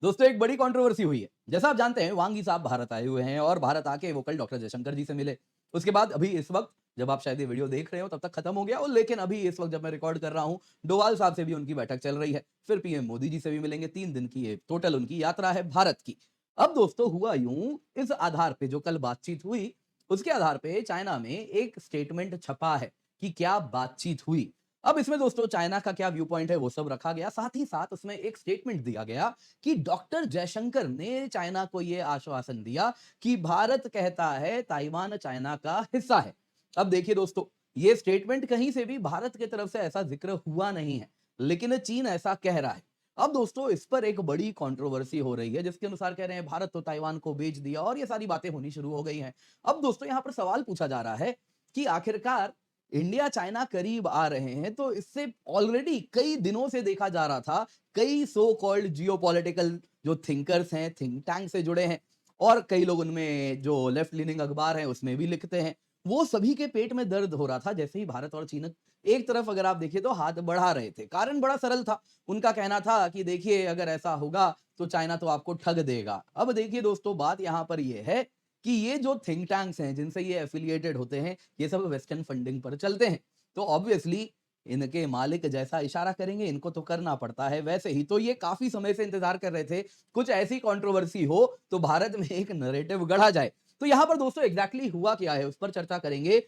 दोस्तों एक बड़ी कंट्रोवर्सी हुई है। जैसा आप जानते हैं वांग यी साहब भारत आए हुए हैं और भारत आके वो कल डॉक्टर जयशंकर जी से मिले। उसके बाद अभी इस वक़्त जब आप शायद ये वीडियो देख रहे हो तब तक खत्म हो गया और लेकिन अभी इस वक़्त जब मैं रिकॉर्ड कर रहा हूँ, डोवाल साहब से भी उनकी बैठक चल रही है। फिर पीएम मोदी जी से भी मिलेंगे, 3 दिन की ये टोटल उनकी यात्रा है भारत की। अब दोस्तों हुआ यूँ, इस आधार पे जो कल बातचीत हुई, उसके आधार पे चाइना में एक स्टेटमेंट छपा है कि क्या बातचीत हुई। अब इसमें दोस्तों चाइना का क्या व्यू पॉइंट है वो सब रखा गया, साथ ही साथ उसमें एक स्टेटमेंट दिया गया कि डॉक्टर जयशंकर ने चाइना को यह आश्वासन दिया कि भारत कहता है ताइवान चाइना का हिस्सा है। अब देखिए दोस्तों, ये स्टेटमेंट कहीं से भी भारत की तरफ से ऐसा जिक्र हुआ नहीं है, लेकिन चीन ऐसा कह रहा है। अब दोस्तों इस पर एक बड़ी कंट्रोवर्सी हो रही है जिसके अनुसार कह रहे हैं भारत तो ताइवान को बेच दिया और ये सारी बातें होनी शुरू हो गई हैं। अब दोस्तों यहां पर सवाल पूछा जा रहा है कि आखिरकार इंडिया चाइना करीब आ रहे हैं तो इससे ऑलरेडी कई दिनों से देखा जा रहा था, कई सो कॉल्ड जियोपॉलिटिकल जो थिंकर्स हैं, थिंक टैंक से जुड़े हैं और कई लोग उनमें जो लेफ्ट लीनिंग अखबार हैं उसमें भी लिखते हैं। वो सभी के पेट में दर्द हो रहा था जैसे ही भारत और चीन एक तरफ अगर आप देखिए तो हाथ बढ़ा रहे थे। कारण बड़ा सरल था। उनका कहना था कि देखिए अगर ऐसा होगा तो चाइना तो आपको ठग देगा। अब देखिए दोस्तों बात यहां पर यह है कि ये जो थिंक टैंक्स हैं जिनसे ये एफिलिएटेड होते हैं, ये सब वेस्टर्न फंडिंग पर चलते हैं। तो ऑब्वियसली इनके मालिक जैसा इशारा करेंगे इनको तो करना पड़ता है। वैसे ही तो ये काफी समय से इंतजार कर रहे थे कुछ ऐसी कंट्रोवर्सी हो तो भारत में एक नैरेटिव गढ़ा जाए। तो यहां पर दोस्तों एग्जैक्टली हुआ क्या है उस पर चर्चा करेंगे।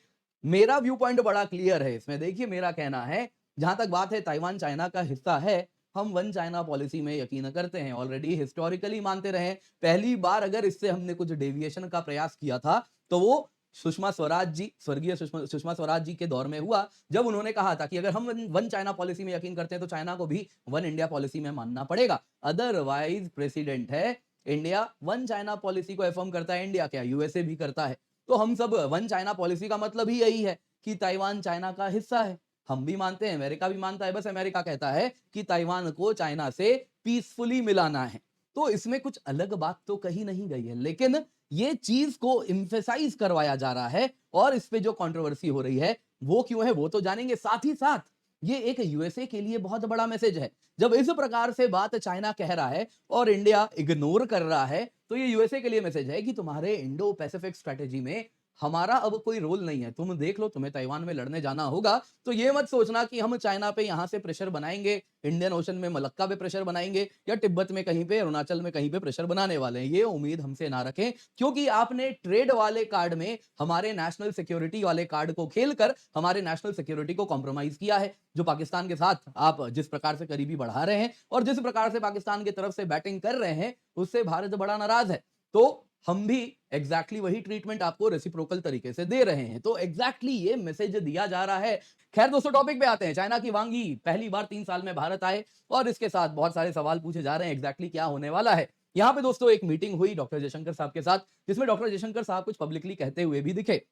मेरा व्यू पॉइंट बड़ा क्लियर है इसमें। देखिए मेरा कहना है, जहां तक बात है ताइवान चाइना का हिस्सा है, हम वन चाइना पॉलिसी में यकीन करते हैं, ऑलरेडी हिस्टोरिकली मानते रहे। पहली बार अगर इससे हमने कुछ डेविएशन का प्रयास किया था तो वो सुषमा स्वराज जी, स्वर्गीय सुषमा स्वराज जी के दौर में हुआ, जब उन्होंने कहा था कि अगर हम वन चाइना पॉलिसी में यकीन करते हैं तो चाइना को भी वन इंडिया पॉलिसी में मानना पड़ेगा। अदरवाइज प्रेसिडेंट है इंडिया वन चाइना पॉलिसी को एफर्म करता है। इंडिया क्या यूएसए भी करता है। तो हम सब वन चाइना पॉलिसी का मतलब ही यही है कि ताइवान चाइना का हिस्सा है। हम भी मानते हैं, अमेरिका भी मानता है, बस अमेरिका कहता है कि ताइवान को चाइना से पीसफुली मिलाना है। तो इसमें कुछ अलग बात तो कही नहीं गई है, लेकिन ये चीज को एम्फेसाइज करवाया जा रहा है और इस पे जो कंट्रोवर्सी हो रही है वो क्यों है वो तो जानेंगे। साथ ही साथ ये एक यूएसए के लिए बहुत बड़ा मैसेज है। जब इस प्रकार से बात चाइना कह रहा है और इंडिया इग्नोर कर रहा है तो ये यूएसए के लिए मैसेज है कि तुम्हारे इंडो पैसिफिक स्ट्रेटेजी में हमारा अब कोई रोल नहीं है। तुम देख लो, तुम्हें ताइवान में लड़ने जाना होगा तो ये मत सोचना कि हम चाइना पे यहां से प्रेशर बनाएंगे, इंडियन ओशन में मलक्का पे प्रेशर बनाएंगे या तिब्बत में कहीं पे, अरुणाचल में कहीं पे प्रेशर बनाने वाले हैं। ये उम्मीद हमसे ना रखें, क्योंकि आपने ट्रेड वाले कार्ड में हमारे नेशनल सिक्योरिटी वाले कार्ड को खेलकर हमारे नेशनल सिक्योरिटी को कॉम्प्रोमाइज किया है। जो पाकिस्तान के साथ आप जिस प्रकार से करीबी बढ़ा रहे हैं और जिस प्रकार से पाकिस्तान की तरफ से बैटिंग कर रहे हैं, उससे भारत बड़ा नाराज है। तो हम भी एग्जैक्टली वही ट्रीटमेंट आपको रेसिप्रोकल तरीके से दे रहे हैं। तो एग्जैक्टली ये मैसेज दिया जा रहा है। खैर दोस्तों टॉपिक पे आते हैं। चाइना की वांग यी पहली बार 3 साल में भारत आए और इसके साथ बहुत सारे सवाल पूछे जा रहे हैं एग्जैक्टली क्या होने वाला है। यहाँ पे दोस्तों एक मीटिंग हुई डॉक्टर जयशंकर साहब के साथ, जिसमें डॉक्टर जयशंकर साहब कुछ पब्लिकली कहते हुए भी दिखे।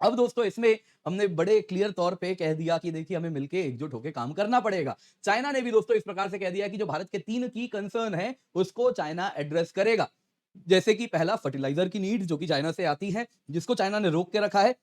अब दोस्तों इसमें हमने बड़े क्लियर तौर पे कह दिया कि देखिए हमें मिलके एकजुट होकर काम करना पड़ेगा। चाइना ने भी दोस्तों इस प्रकार से कह दिया कि जो भारत के 3 की कंसर्न है उसको चाइना एड्रेस करेगा। जैसे कि पहला फर्टिलाइजर की नीड जो कि चाइना से आती है, जिसको चाइना ने रोक के रखा है,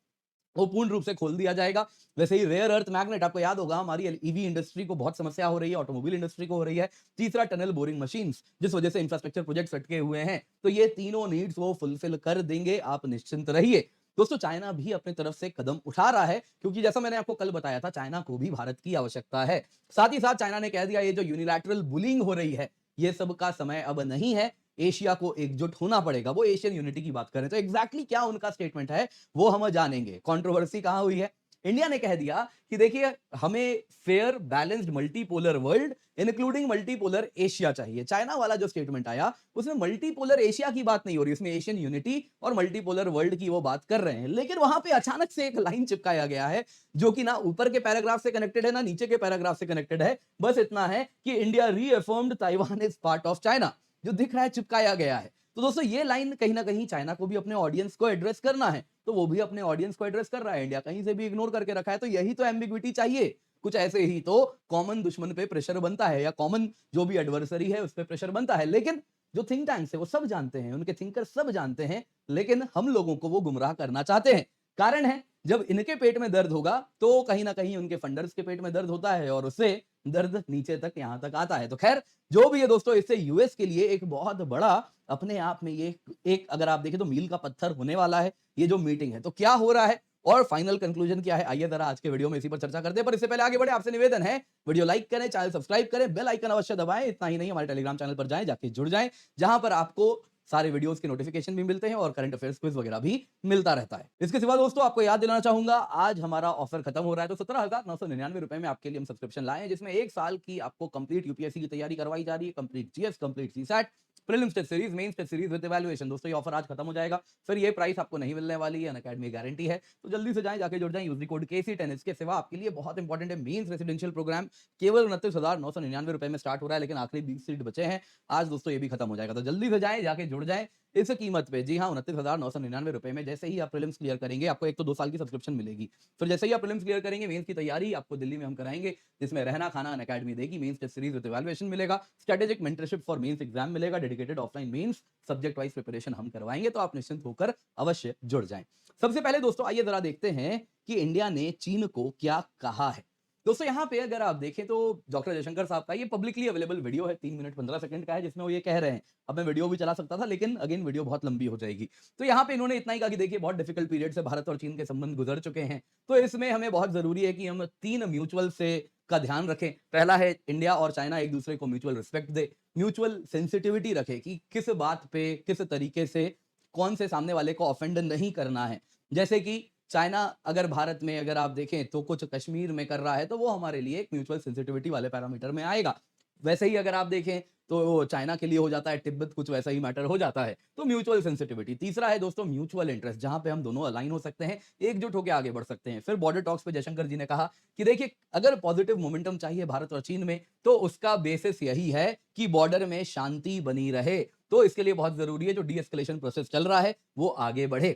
वो पूर्ण रूप से खोल दिया जाएगा। वैसे ही रेयर अर्थ मैग्नेट, आपको याद होगा हमारी ईवी इंडस्ट्री को बहुत समस्या हो रही है, ऑटोमोबाइल इंडस्ट्री को हो रही है। तीसरा टनल बोरिंग मशीन्स, जिस वजह से इंफ्रास्ट्रक्चर प्रोजेक्ट्स अटके हुए हैं। तो ये तीनों नीड्स वो फुलफिल कर देंगे, आप निश्चिंत रहिए। दोस्तों चाइना भी अपनी तरफ से कदम उठा रहा है, क्योंकि जैसा मैंने आपको कल बताया था चाइना को भी भारत की आवश्यकता है। साथ ही साथ चाइना ने कह दिया ये जो यूनिलैटरल बुलिंग हो रही है, ये सब का समय अब नहीं है। एशिया को एकजुट होना पड़ेगा। वो एशियन यूनिटी की बात करें तो एग्जैक्टली क्या उनका स्टेटमेंट है वो हम जानेंगे। कंट्रोवर्सी कहां हुई है? इंडिया ने कह दिया कि देखिए हमें fair balanced multipolar world including multipolar Asia चाहिए। चाइना वाला जो स्टेटमेंट आया उसमें मल्टीपोलर एशिया की बात नहीं हो रही, उसमें एशियन यूनिटी और मल्टीपोलर वर्ल्ड की वो बात कर रहे हैं। लेकिन वहां पे अचानक से एक लाइन चिपकाया गया है जो कि ना ऊपर के पैराग्राफ से कनेक्टेड है ना नीचे के पैराग्राफ से कनेक्टेड है। बस इतना है कि India reaffirmed Taiwan is part of China, जो दिख रहा है चिपकाया गया है। तो दोस्तों ये लाइन कहीं ना कहीं चाइना को भी अपने ऑडियंस को एड्रेस करना है, तो वो भी अपने ऑडियंस को एड्रेस कर रहा है। इंडिया कहीं से भी इग्नोर करके रखा है, तो यही तो एम्बिग्विटी चाहिए। कुछ ऐसे ही तो कॉमन दुश्मन पे प्रेशर बनता है या कॉमन जो भी एडवर्सरी है उस पर प्रेशर बनता है। लेकिन जो थिंक टैंक्स है वो सब जानते हैं, उनके थिंकर सब जानते हैं, लेकिन हम लोगों को वो गुमराह करना चाहते हैं। कारण है जब इनके पेट में दर्द होगा तो कहीं ना कहीं उनके फंडर्स के पेट में दर्द होता है और उससे दर्द नीचे तक यहाँ तक आता है। तो खैर जो भी है दोस्तों, इससे यूएस के लिए एक बहुत बड़ा अपने आप में ये एक अगर आप देखें तो मील का पत्थर होने वाला है ये जो मीटिंग है। तो क्या हो रहा है और फाइनल कंक्लूजन क्या है, आइए जरा आज के वीडियो में इसी पर चर्चा करते हैं। पर इससे पहले आगे बढ़े आपसे निवेदन है, वीडियो लाइक करें, चैनल सब्सक्राइब करें, बेल आइकन अवश्य दबाएं। इतना ही नहीं, हमारे टेलीग्राम चैनल पर जाएं, जाके जुड़ जाएं, जहां पर आपको सारे वीडियोस के नोटिफिकेशन भी मिलते हैं और करंट अफेयर्स क्विज वगैरह भी मिलता रहता है। इसके सिवा दोस्तों आपको याद दिलाना चाहूंगा, आज हमारा ऑफर खत्म हो रहा है। तो 17,999 रुपए में आपके लिए हम सब्सक्रिप्शन लाए हैं, जिसमें 1 साल की आपको कंप्लीट यूपीएससी की तैयारी करवाई जा रही है, complete GS, complete CSAT, prelims test series, mains test series with evaluation. दोस्तों ये ऑफर आज खत्म हो जाएगा, फिर ये प्राइस आपको नहीं मिलने वाली है, अनअकैडमी गारंटी है। तो जल्दी से जाएं, जाके जुड़ जाएं, यूज द कोड KC10। इसके सिवा आपके लिए बहुत इंपॉर्टेंट है, मेंस रेसिडेंशियल प्रोग्राम केवल 29,999 रुपए में स्टार्ट हो रहा है, लेकिन आखिरी 20 सीट बचे हैं आज दोस्तों, ये भी खत्म हो जाएगा। तो जल्दी से जाएं, जाके जुड़ जाएं इस कीमत पे। जी हाँ, 29,999 रुपए में जैसे ही आप प्रीलिम्स क्लियर करेंगे, आपको एक तो 2 साल की सब्सक्रिप्शन मिलेगी। फिर जैसे ही आप प्रीलिम्स क्लियर करेंगे, मेंस की तैयारी आपको दिल्ली में हम कराएंगे, जिसमें रहना खाना अनअकैडमी देगी, mains test series with evaluation मिलेगा, strategic mentorship for mains exam मिलेगा, dedicated offline mains subject wise preparation हम करवाएंगे। तो आप निश्चिंत होकर अवश्य जुड़ जाएं। सबसे पहले दोस्तों आइए जरा देखते हैं कि इंडिया ने चीन को क्या कहा है। दोस्तों यहाँ पे अगर आप देखें तो डॉक्टर जयशंकर साहब का ये पब्लिकली अवेलेबल वीडियो है, 3 मिनट 15 सेकंड का है, जिसमें वो ये कह रहे हैं। अब मैं वीडियो भी चला सकता था, लेकिन अगेन वीडियो बहुत लंबी हो जाएगी। तो यहाँ पे इन्होंने इतना ही कहा कि देखिए बहुत डिफिकल्ट पीरियड से भारत और चीन के संबंध गुजर चुके हैं, तो इसमें हमें बहुत जरूरी है कि हम 3 म्यूचुअल से का ध्यान रखें। पहला है इंडिया और चाइना एक दूसरे को म्यूचुअल रिस्पेक्ट दे, म्यूचुअल सेंसिटिविटी रखे कि किस बात पे किस तरीके से कौन से सामने वाले को ऑफेंड नहीं करना है। जैसे कि चाइना अगर भारत में अगर आप देखें तो कुछ कश्मीर में कर रहा है, तो वो हमारे लिए एक म्यूचुअल सेंसिटिविटी वाले पैरामीटर में आएगा। वैसे ही अगर आप देखें तो चाइना के लिए हो जाता है तिब्बत, कुछ वैसा ही मैटर हो जाता है। तो म्यूचुअल सेंसिटिविटी। तीसरा है दोस्तों म्यूचुअल इंटरेस्ट, जहां पे हम दोनों अलाइन हो सकते हैं, एकजुट होकर आगे बढ़ सकते हैं। फिर बॉर्डर टॉक्स पे जयशंकर जी ने कहा कि देखिए अगर पॉजिटिव मोमेंटम चाहिए भारत और चीन में, तो उसका बेसिस यही है कि बॉर्डर में शांति बनी रहे। तो इसके लिए बहुत जरूरी है जो डी एस्केलेशन प्रोसेस चल रहा है वो आगे बढ़े।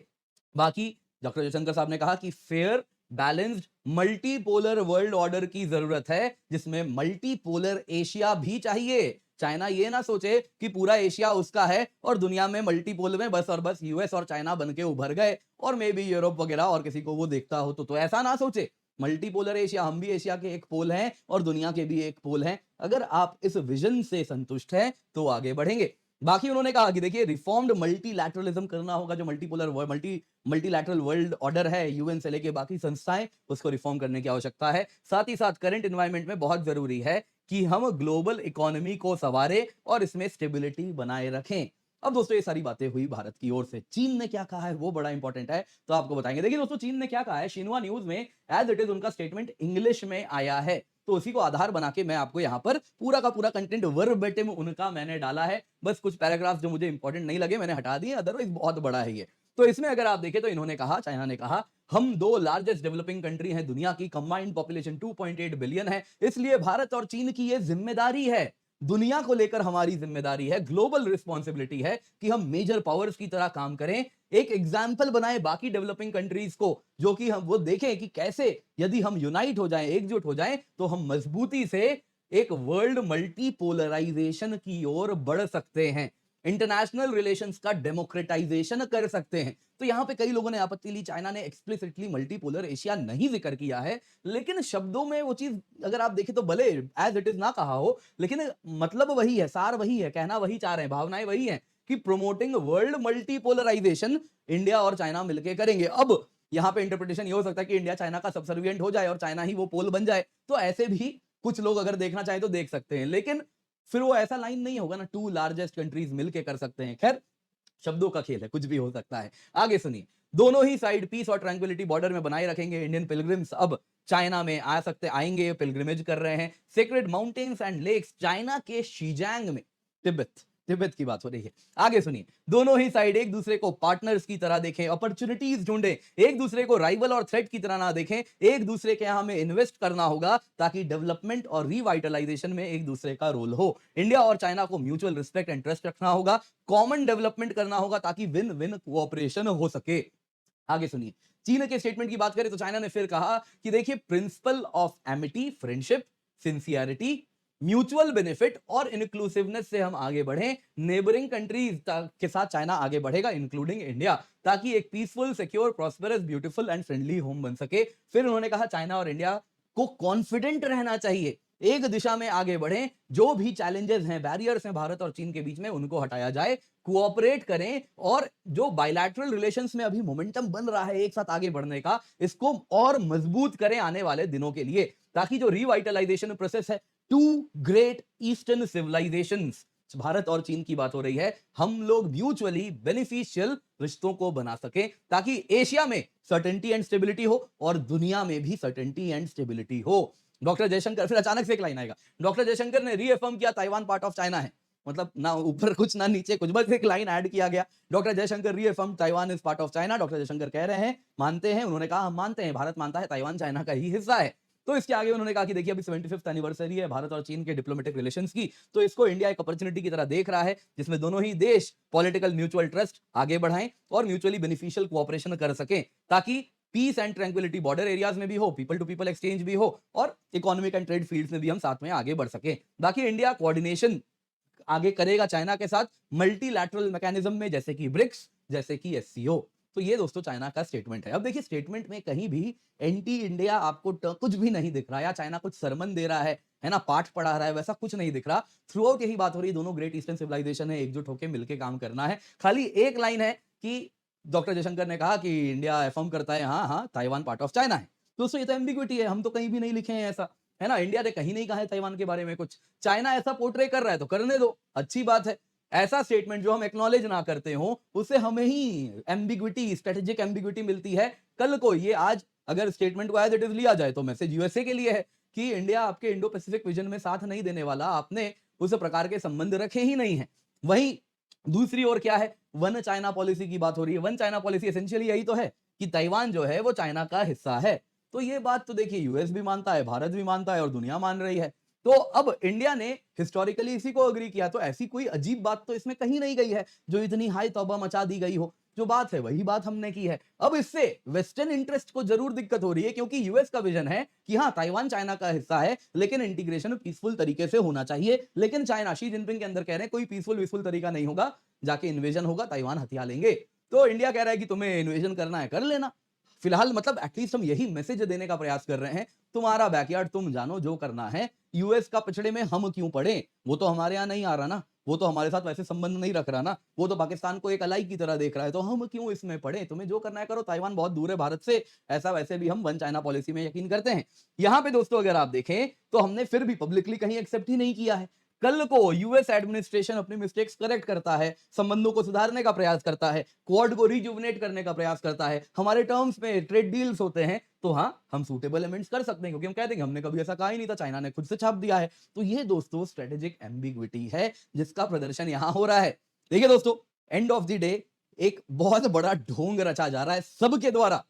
बाकी डॉक्टर जयशंकर साहब ने कहा कि fair balanced multipolar world order की जरूरत है, जिसमें मल्टीपोलर एशिया भी चाहिए। चाइना ये ना सोचे कि पूरा एशिया उसका है और दुनिया में मल्टीपोल में बस और बस यूएस और चाइना बन के उभर गए और मे बी यूरोप वगैरह और किसी को वो देखता हो, तो ऐसा ना सोचे। मल्टीपोलर एशिया, हम भी एशिया के एक पोल हैं और दुनिया के भी एक पोल हैं। अगर आप इस विजन से संतुष्ट हैं तो आगे बढ़ेंगे। बाकी उन्होंने कहा कि देखिए रिफॉर्म्ड मल्टीलैटरलिज्म करना होगा, जो मल्टीपोलर मल्टीलैटरल वर्ल्ड ऑर्डर है यूएन से लेके बाकी संस्थाएं, उसको रिफॉर्म करने की आवश्यकता है। साथ ही साथ करंट एनवायरनमेंट में बहुत जरूरी है कि हम ग्लोबल इकोनॉमी को संवारें और इसमें स्टेबिलिटी बनाए रखें। अब दोस्तों ये सारी बातें हुई भारत की ओर से। चीन ने क्या कहा है वो बड़ा इंपॉर्टेंट है, तो आपको बताएंगे। देखिए दोस्तों चीन ने क्या कहा है, शिन्हुआ न्यूज में एज इट इज उनका स्टेटमेंट इंग्लिश में आया है, तो उसी को आधार बना के मैं आपको यहाँ पर पूरा का पूरा कंटेंट वर्बेटिम उनका मैंने डाला है। बस कुछ पैराग्राफ जो मुझे इंपॉर्टेंट नहीं लगे मैंने हटा दिए, अदरवाइज बहुत बड़ा है ये। तो इसमें अगर आप देखें तो इन्होंने कहा, चाइना ने कहा, हम 2 लार्जेस्ट डेवलपिंग कंट्री हैं दुनिया की, कंबाइंड पॉपुलेशन 2.8 बिलियन है, इसलिए भारत और चीन की ये जिम्मेदारी है, दुनिया को लेकर हमारी जिम्मेदारी है, ग्लोबल रिस्पॉन्सिबिलिटी है कि हम मेजर पावर्स की तरह काम करें, एक एग्जाम्पल बनाए बाकी डेवलपिंग कंट्रीज को, जो कि हम वो देखें कि कैसे यदि हम यूनाइट हो जाएं, एकजुट हो जाएं, तो हम मजबूती से एक वर्ल्ड मल्टीपोलराइजेशन की ओर बढ़ सकते हैं, इंटरनेशनल रिलेशंस का डेमोक्रेटाइजेशन कर सकते हैं। तो यहां पे कई लोगों ने आपत्ति ली, चाइना ने एक्सप्लिसिटली मल्टीपोलर एशिया नहीं जिक्र किया है, लेकिन शब्दों में वो चीज अगर आप देखें तो भले एज इट इज ना कहा हो, लेकिन मतलब वही है, सार वही है, कहना वही चाह रहे हैं, भावनाएं वही हैं कि प्रोमोटिंग वर्ल्ड मल्टीपोलराइजेशन इंडिया और चाइना मिलकर करेंगे। अब यहां पे इंटरप्रिटेशन ये हो सकता है कि इंडिया चाइना का सबसर्विएंट हो जाए और चाइना ही वो पोल बन जाए, तो ऐसे भी कुछ लोग अगर देखना चाहे तो देख सकते हैं, लेकिन फिर वो ऐसा लाइन नहीं होगा ना, 2 लार्जेस्ट कंट्रीज मिलके कर सकते हैं। खैर शब्दों का खेल है, कुछ भी हो सकता है। आगे सुनिए, दोनों ही साइड पीस और ट्रैंक्विलिटी बॉर्डर में बनाए रखेंगे। इंडियन पिलग्रिम्स अब चाइना में आ सकते आएंगे, पिलग्रिमेज कर रहे हैं। Sacred mountains and lakes China के शीजांग में, तिब्बत तिब्बत की बात हो रही है। आगे सुनिए, दोनों ही साइड एक दूसरे को पार्टनर्स की तरह देखें, अपॉर्चुनिटीज ढूंढें, एक दूसरे को राइवल और थ्रेट की तरह ना देखें, एक दूसरे के यहां में इन्वेस्ट करना होगा ताकि डेवलपमेंट और रिवाइटलाइजेशन में एक दूसरे का रोल हो। इंडिया और चाइना को म्यूचुअल रिस्पेक्ट एंड ट्रस्ट रखना होगा, कॉमन डेवलपमेंट करना होगा ताकि विन विन कोऑपरेशन हो सके। आगे सुनिए, चीन के स्टेटमेंट की बात करें तो चाइना ने फिर कहा कि देखिए principle of Amity, friendship, sincerity, mutual benefit और इंक्लूसिवनेस से हम आगे बढ़ें। नेबरिंग कंट्रीज के साथ चाइना आगे बढ़ेगा इंक्लूडिंग इंडिया, ताकि एक peaceful, secure, prosperous, beautiful and friendly home बन सके। फिर उन्होंने कहा चाइना और इंडिया को कॉन्फिडेंट रहना चाहिए एक दिशा में आगे बढ़ें, जो भी चैलेंजेस हैं, बैरियर्स हैं भारत और चीन के बीच में, उनको हटाया जाए, कोऑपरेट करें और जो बायलैटरल रिलेशंस में अभी मोमेंटम बन रहा है एक साथ आगे बढ़ने का, इसको और मजबूत करें आने वाले दिनों के लिए, ताकि जो रिवाइटलाइजेशन प्रोसेस है, two great eastern civilisations, Bharat और चीन की बात हो रही है, हम लोग म्यूचुअली बेनिफिशियल रिश्तों को बना सके, ताकि एशिया में सर्टेनिटी एंड स्टेबिलिटी हो और दुनिया में भी सर्टेनिटी एंड स्टेबिलिटी हो। डॉक्टर जयशंकर, फिर अचानक से एक लाइन आएगा, डॉक्टर जयशंकर ने रीअफर्म किया ताइवान पार्ट ऑफ चाइना है, मतलब ना ऊपर कुछ ना नीचे कुछ, बस एक लाइन ऐड किया गया, doctor Jaishankar reaffirm Taiwan is part of China. Doctor Jaishankar कह रहे हैं, मानते हैं, उन्होंने कहा हम मानते हैं, भारत मानता है ताइवान चाइना का ही हिस्सा है। तो इसके आगे उन्होंने कहा कि देखिए अभी 75th एनिवर्सरी है भारत और चीन के डिप्लोमेटिक रिलेशंस की, तो इसको इंडिया एक अपॉर्चुनिटी की तरह देख रहा है, जिसमें दोनों ही देश पॉलिटिकल म्यूचुअल ट्रस्ट आगे बढ़ाएं और म्यूचुअली बेनिफिशियल कोऑपरेशन कर सकें, ताकि peace and tranquillity border areas में भी हो, पीपल टू पीपल एक्सचेंज भी हो और इकोनॉमिक एंड ट्रेड फील्ड्स में भी हम साथ में आगे बढ़ सकें। बाकी इंडिया कोऑर्डिनेशन आगे करेगा चाइना के साथ मल्टीलैटरल मैकेनिज्म में, जैसे कि ब्रिक्स, जैसे कि एससीओ। तो ये दोस्तों चाइना का स्टेटमेंट है। अब देखिए स्टेटमेंट में कहीं भी एंटी इंडिया आपको कुछ भी नहीं दिख रहा, या चाइना कुछ सरमन दे रहा है ना, पाठ पढ़ा रहा है, वैसा कुछ नहीं दिख रहा। थ्रू आउट यही बात हो रही है, दोनों ग्रेट ईस्टर्न सिविलाइजेशन है, एकजुट होकर मिलकर काम करना है। खाली एक लाइन है कि डॉक्टर जयशंकर ने कहा कि इंडिया अफर्म करता है, हाँ हाँ ताइवान पार्ट ऑफ चाइना है। दोस्तों ये तो एम्बिग्विटी है, हम तो कहीं भी नहीं लिखे हैं ऐसा, है ना, इंडिया ने कहीं नहीं कहा है ताइवान के बारे में कुछ, चाइना ऐसा पोर्ट्रे कर रहा है तो करने दो, अच्छी बात है। ऐसा स्टेटमेंट जो हम एक्नॉलेज ना करते हो, उससे हमें ही एम्बिग्विटी, स्ट्रेटेजिक एम्बिग्विटी मिलती है। कल को ये, आज अगर स्टेटमेंट को एज इट इज लिया जाए तो मैसेज यूएसए के लिए है कि इंडिया आपके इंडो पैसिफिक विजन में साथ नहीं देने वाला, आपने उस प्रकार के संबंध रखे ही नहीं है। वहीं दूसरी ओर क्या है, वन चाइना पॉलिसी की बात हो रही है। वन चाइना पॉलिसी एसेंशियली यही तो है कि ताइवान जो है वो चाइना का हिस्सा है। तो ये बात तो देखिए यूएस भी मानता है, भारत भी मानता है और दुनिया मान रही है। तो अब इंडिया ने हिस्टोरिकली इसी को अग्री किया, तो ऐसी कोई अजीब बात तो इसमें कहीं नहीं गई है जो इतनी हाई तौबा मचा दी गई हो। जो बात है वही बात हमने की है। अब इससे वेस्टर्न इंटरेस्ट को जरूर दिक्कत हो रही है, क्योंकि यूएस का विजन है कि हाँ ताइवान चाइना का हिस्सा है, लेकिन इंटीग्रेशन पीसफुल तरीके से होना चाहिए। लेकिन चाइना शी जिनपिंग के अंदर कह रहे हैं कोई पीसफुल तरीका नहीं होगा, जाके इन्वेजन होगा, ताइवान हथिया लेंगे। तो इंडिया कह रहा है कि तुम्हें इन्वेजन करना है कर लेना। फिलहाल मतलब एटलीस्ट हम यही मैसेज देने का प्रयास कर रहे हैं, तुम्हारा बैकयार्ड, तुम जानो जो करना है। यूएस का पिछड़े में हम क्यों पड़े, वो तो हमारे यहाँ नहीं आ रहा ना, वो तो हमारे साथ वैसे संबंध नहीं रख रहा ना, वो तो पाकिस्तान को एक अलाई की तरह देख रहा है, तो हम क्यों इसमें पड़े, तुम्हें जो करना है करो, ताइवान बहुत दूर है भारत से। ऐसा वैसे भी हम वन चाइना पॉलिसी में यकीन करते हैं। यहाँ पे दोस्तों अगर आप देखें तो हमने फिर भी पब्लिकली कहीं एक्सेप्ट ही नहीं किया है। कल को यूएस एडमिनिस्ट्रेशन अपनी मिस्टेक्स करेक्ट करता है, संबंधों को सुधारने का प्रयास करता है, क्वाड को रिजुवनेट करने का प्रयास करता है, हमारे टर्म्स में ट्रेड डील्स होते हैं, तो हाँ हम सूटेबल अमेंड्स कर सकते हैं, क्योंकि हम कहते हैं कि हमने कभी ऐसा कहा ही नहीं था, चाइना ने खुद से छाप दिया है। तो ये दोस्तों स्ट्रेटेजिक एम्बिग्विटी है जिसका प्रदर्शन यहां हो रहा है। देखिए दोस्तों, एंड ऑफ द डे एक बहुत बड़ा ढोंग रचा जा रहा है सबके द्वारा।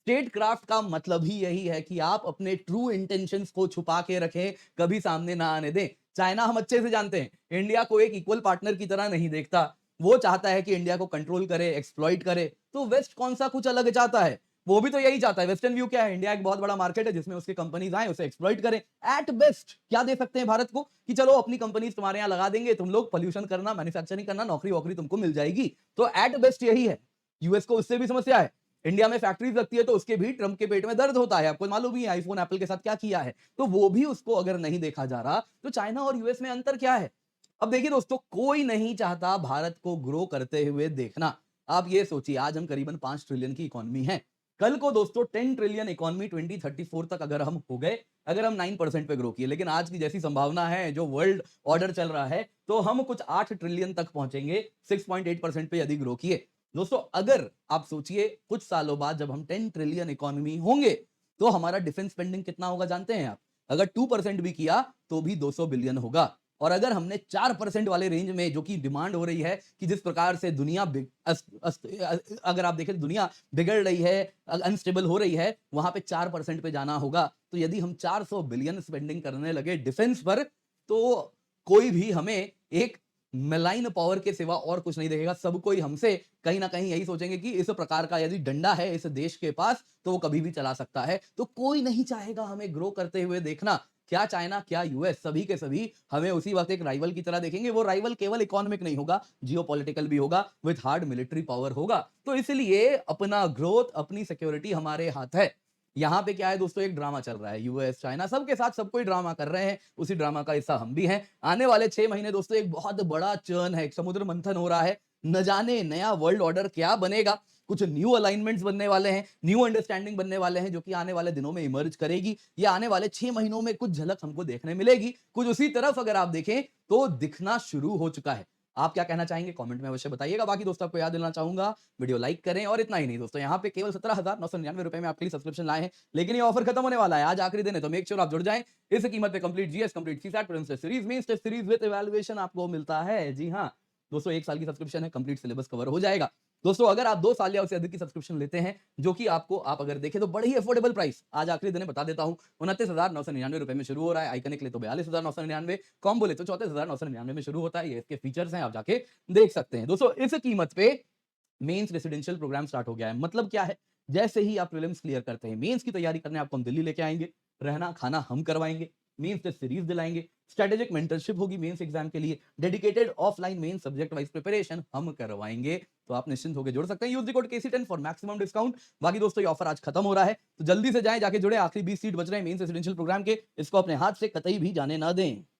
स्टेट क्राफ्ट का मतलब ही यही है कि आप अपने ट्रू इंटेंशंस को छुपा के रखें, कभी सामने ना आने दें। चाइना हम अच्छे से जानते हैं इंडिया को एक इक्वल पार्टनर की तरह नहीं देखता, वो चाहता है कि इंडिया को कंट्रोल करे, एक्सप्लॉइट करे। तो वेस्ट कौन सा कुछ अलग चाहता है, वो भी तो यही चाहता है। वेस्टर्न व्यू क्या है, इंडिया एक बहुत बड़ा मार्केट है जिसमें उसकी कंपनीज आए, उसे एक्सप्लॉइट करें। एट बेस्ट क्या दे सकते हैं भारत को कि चलो अपनी कंपनीज तुम्हारे यहाँ लगा देंगे, तुम लोग पोल्यूशन करना, मैन्युफैक्चरिंग करना, नौकरी वोकरी तुमको मिल जाएगी। तो एट बेस्ट यही है। यूएस को उससे भी समस्या है, इंडिया में फैक्ट्रीज लगती है तो उसके भी ट्रम्प के पेट में दर्द होता है, आपको मालूम ही है आईफोन एप्पल के साथ क्या किया है। तो वो भी उसको अगर नहीं देखा जा रहा, तो चाइना और यूएस में अंतर क्या है। अब देखिए दोस्तों, कोई नहीं चाहता भारत को ग्रो करते हुए देखना। आप ये सोचिए, आज हम करीबन 5 ट्रिलियन की इकोनॉमी है, कल को दोस्तों 10 ट्रिलियन इकोनॉमी 2034 तक अगर हम हो गए, अगर हम 9% पे ग्रो किए, लेकिन आज की जैसी संभावना है, जो वर्ल्ड ऑर्डर चल रहा है, तो हम कुछ 8 ट्रिलियन तक पहुंचेंगे 6.8% पे यदि ग्रो किए। दोस्तों अगर आप सोचिए कुछ सालों बाद जब हम 10 ट्रिलियन इकोनॉमी होंगे, तो हमारा डिफेंस स्पेंडिंग कितना होगा जानते हैं आप? अगर 2% भी किया तो भी 200 बिलियन होगा। और अगर हमने 4% वाले रेंज में, जो कि डिमांड हो रही है कि जिस प्रकार से दुनिया अगर आप देखें दुनिया बिगड़ रही है, अनस्टेबल हो रही है, वहां पे 4% पे जाना होगा। तो यदि हम 400 बिलियन स्पेंडिंग करने लगे डिफेंस पर, तो कोई भी हमें एक मेलाइन पावर के सिवा और कुछ नहीं देखेगा। सब कोई हमसे कहीं ना कहीं यही सोचेंगे कि इस प्रकार का यदि डंडा है इस देश के पास, तो वो कभी भी चला सकता है। तो कोई नहीं चाहेगा हमें ग्रो करते हुए देखना। क्या चाइना, क्या यूएस, सभी के सभी हमें उसी वक्त एक राइवल की तरह देखेंगे। वो राइवल केवल इकोनॉमिक नहीं होगा, जियोपॉलिटिकल भी होगा, विद हार्ड मिलिट्री पावर होगा। तो इसलिए अपना ग्रोथ, अपनी सिक्योरिटी हमारे हाथ है। यहाँ पे क्या है दोस्तों, एक ड्रामा चल रहा है। यूएस, चाइना सबके साथ सब कोई ड्रामा कर रहे हैं, उसी ड्रामा का हिस्सा हम भी हैं। आने वाले 6 महीने दोस्तों एक बहुत बड़ा चर्न है, एक समुद्र मंथन हो रहा है। न जाने नया वर्ल्ड ऑर्डर क्या बनेगा? कुछ न्यू अलाइनमेंट्स बनने वाले हैं, न्यू अंडरस्टैंडिंग बनने वाले हैं जो कि आने वाले दिनों में इमर्ज करेगी। या आने वाले 6 महीनों में कुछ झलक हमको देखने मिलेगी। कुछ उसी तरफ अगर आप देखें तो दिखना शुरू हो चुका है। आप क्या कहना चाहेंगे? कमेंट में अवश्य बताइएगा। बाकी दोस्तों आपको याद दिलाना चाहूँगा, वीडियो लाइक करें और इतना ही नहीं दोस्तों, यहाँ पे केवल ₹17,999 में आपके लिए सब्सक्रिप्शन लाए हैं। लेकिन ये ऑफर खत्म होने वाला है, आज आखिरी दिन है, तो मेक श्योर आप जुड़ जाएँ। इस कीमत पे complete GS, complete CSAT, prelims test series, mains test series with evaluation आपको मिलता है। जी हाँ, दोस्तों 1 साल की सब्सक्रिप्शन है, कंप्लीट सिलेबस कवर हो जाएगा। दोस्तों अगर आप 2 साल या उससे अधिक की सब्सक्रिप्शन लेते हैं, जो कि आपको आप अगर देखें तो बड़ी ही अफोर्डेबल प्राइस, आज आखिरी दिन है बता देता हूँ, ₹29,999 में शुरू हो रहा है। आइकनिक ले तो 42,999, कॉम्बो ले तो 34,999 में शुरू होता है। ये इसके फीचर्स हैं, आप जाके देख सकते हैं। दोस्तों इस कीमत पे मेंस रेसिडेंशियल प्रोग्राम स्टार्ट हो गया है। मतलब क्या है? जैसे ही आप प्रीलिम्स क्लियर करते हैं, मेंस की तैयारी करने आपको हम दिल्ली लेके आएँगे, रहना खाना हम करवाएँगे, मेंस टेस्ट सीरीज दिलाएँगे, स्ट्रेटेजिक मेंटरशिप होगी मेंस एग्जाम के लिए, dedicated offline mains subject wise preparation हम करवाएँगे। तो आप निश्चिंत होकर जुड़ सकते हैं। Use the code KC10 for maximum discount. बाकी दोस्तों ये ऑफर आज खत्म हो रहा है, तो जल्दी से जाएँ, जाके जुड़े। आखिरी 20 सीट बच रहे हैं मेंस रेसिडेंशियल प्रोग्राम के, इसको अपने हाथ से कतई भी जाने ना दें।